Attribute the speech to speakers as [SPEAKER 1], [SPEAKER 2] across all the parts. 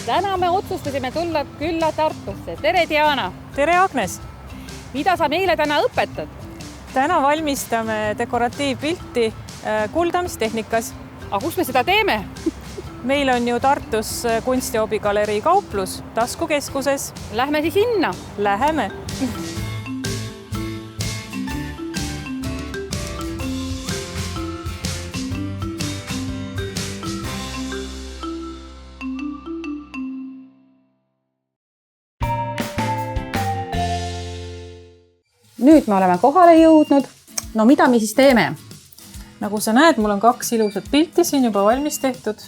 [SPEAKER 1] Täna me otsustasime tulla külla Tartusse. Tere, Diana!
[SPEAKER 2] Tere, Agnes!
[SPEAKER 1] Mida sa meile täna õpetad?
[SPEAKER 2] Täna valmistame dekoratiivpilti kuldamistehnikas.
[SPEAKER 1] Aga kus me seda teeme?
[SPEAKER 2] Meil on ju Tartus kunstiobigalerii kauplus Taskukeskuses.
[SPEAKER 1] Lähme siis sinna.
[SPEAKER 2] Läheme.
[SPEAKER 1] Nüüd me oleme kohale jõudnud. No mida me siis teeme?
[SPEAKER 2] Nagu sa näed, mul on 2 ilusat pilti siin juba valmis tehtud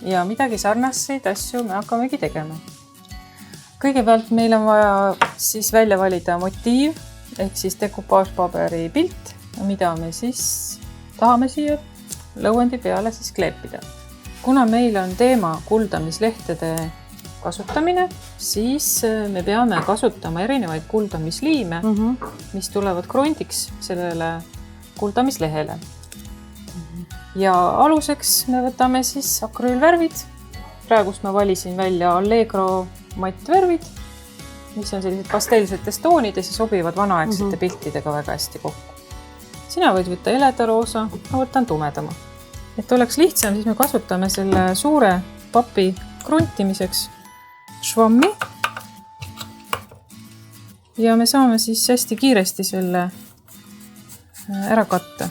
[SPEAKER 2] ja midagi sarnaseid asju me hakkamegi tegema. Kõigepealt meil on vaja siis välja valida motiiv ehk siis dekupaažpaberi pilt, mida me siis tahame siia lõuendi peale siis kleepida. Kuna meil on teema kuldamislehtede kasutamine, siis me peame kasutama erinevaid kuldamisliime, mis tulevad krundiks sellele kuldamislehele. Ja aluseks me võtame siis akrüülvärvid. Praegust ma valisin välja Allegro mattvärvid, mis on sellised pastellsetes toonides ja sobivad vanaaegsete piltidega väga hästi kokku. Sina võid võtta heledaroosa, ma võtan tumedama. Et oleks lihtsam, siis me kasutame selle suure papi kruntimiseks švammi ja me saame siis hästi kiiresti selle ära katta.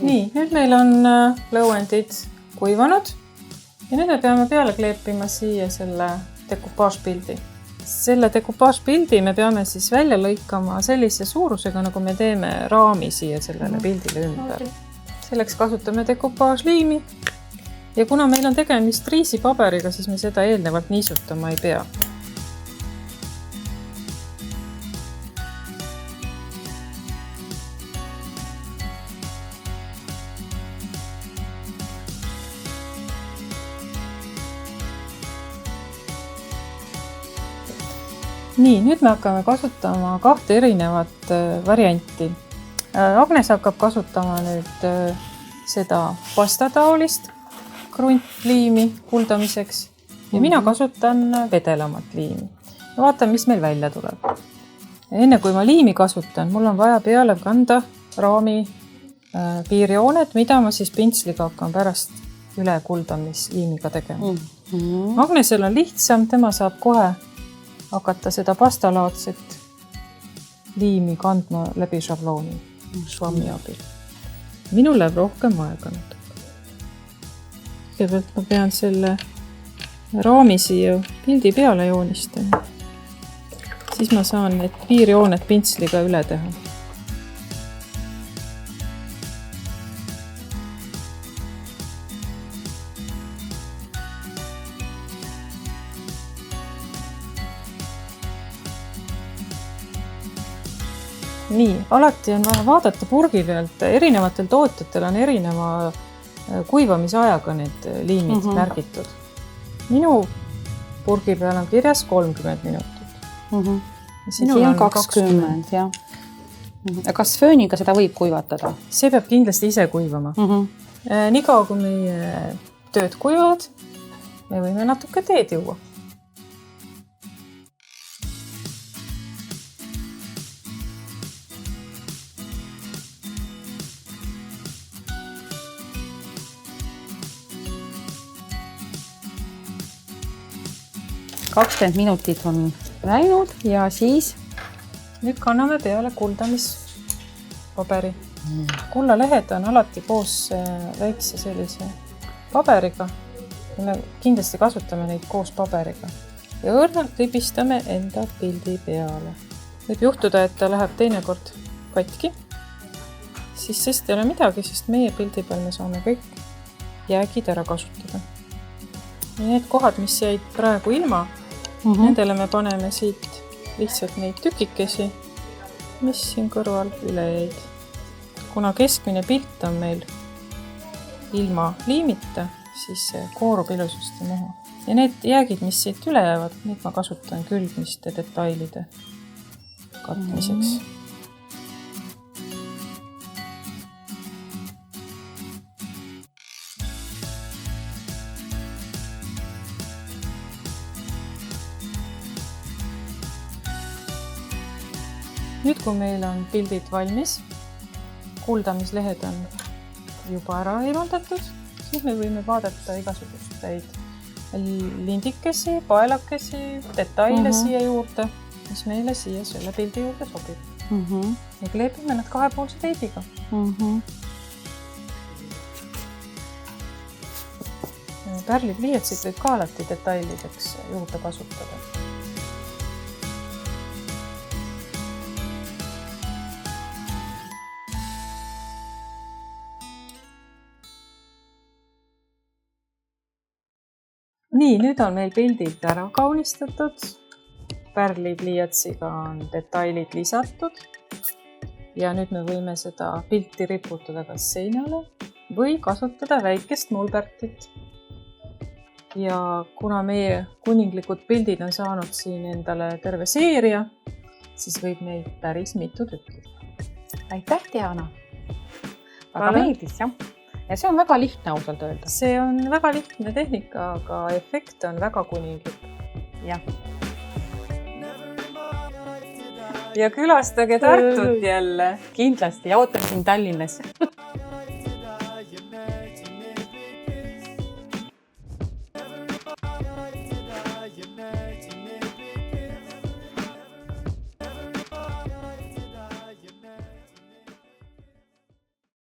[SPEAKER 2] Nii, nüüd meil on lõuendid kuivanud ja nüüd me peame peale kleepima siia selle dekupaažpildi. Selle dekupaažpildi me peame siis välja lõikama sellise suurusega, nagu me teeme raami siia sellele pildile ümber. Selleks kasutame dekupaažliimi ja kuna meil on tegemist riisipaberiga, siis me seda eelnevalt niisutama ei pea. Nii, nüüd me hakkame kasutama 2 erinevat varianti. Agnes hakkab kasutama nüüd seda pastataolist kruntliimi kuldamiseks ja mina kasutan vedelamat liimi. Ja vaatan, mis meil välja tuleb. Enne kui ma liimi kasutan, mul on vaja peale kanda raami piirjooned, mida ma siis pintsliga hakkan pärast üle kuldamisliimiga tegema. Agnesel on lihtsam, tema saab kohe hakata seda pastalaadset liimi kandma läbi šablooni, švammi abil. Minul läheb rohkem aega nüüd. Kõigepealt ma pean selle raami siia pildi peale joonistama. Siis ma saan need piirjooned pintsliga üle teha. Nii, alati on vaja vaadata purgi pealt. Erinevatel tootjatel on erineva kuivamisajaga need liimid märgitud. Minu purgi peal on kirjas 30 minutit.
[SPEAKER 1] Siin on 20, jah. Kas fööniga seda võib kuivatada?
[SPEAKER 2] See peab kindlasti ise kuivama. Nii kaua, kui meie tööd kuivavad, me võime natuke teed juua.
[SPEAKER 1] –20 minutit on läinud ja siis
[SPEAKER 2] nüüd kanname peale kuldamispaberi. Kullalehed on alati koos väikse sellise paberiga ja me kindlasti kasutame neid koos paberiga ja õrnalt libistame enda pildi peale. Võib juhtuda, et ta läheb teinekord katki, siis sest ei ole midagi, sest meie pildi peal me saame kõik jäägid ära kasutada. Ja need kohad, mis jäid praegu ilma, nendele me paneme siit lihtsalt neid tükikesi, mis siin kõrval üle jäid. Kuna keskmine pilt on meil ilma liimita, siis see koorub ilusasti maha. ja need jäägid, mis siit üle jäävad, need ma kasutan külgmiste detailide katmiseks. Nüüd, kui meil on pildid valmis, kuldamislehed on juba ära eemaldatud, siis me võime vaadata igasuguseid lindikesi, paelakesi, detaile siia juurde, mis meile siia selle pildi juurde sobib. Ja kleebime nad kahepoolse teibiga. Pärlipliiatsit võib ka alati detailideks juurde kasutada. Nii, nüüd on meil pildid ära kaunistatud. Pärlipliiatsiga on detailid lisatud. Ja nüüd me võime seda pilti riputada kas seinale või kasutada väikest mulbertit. Ja kuna meie kuninglikud pildid on saanud siin endale terve seeria, siis võib neid päris mitu tükki.
[SPEAKER 1] Aitäh, Diana! Väga meeldis, jah. Ja see on väga lihtne ausalt öelda.
[SPEAKER 2] See on väga lihtne tehnika, aga efekt on väga kuninglik.
[SPEAKER 1] Jah.
[SPEAKER 2] Ja külastage Tartut jälle.
[SPEAKER 1] Kindlasti ja ootan siin Tallinnas.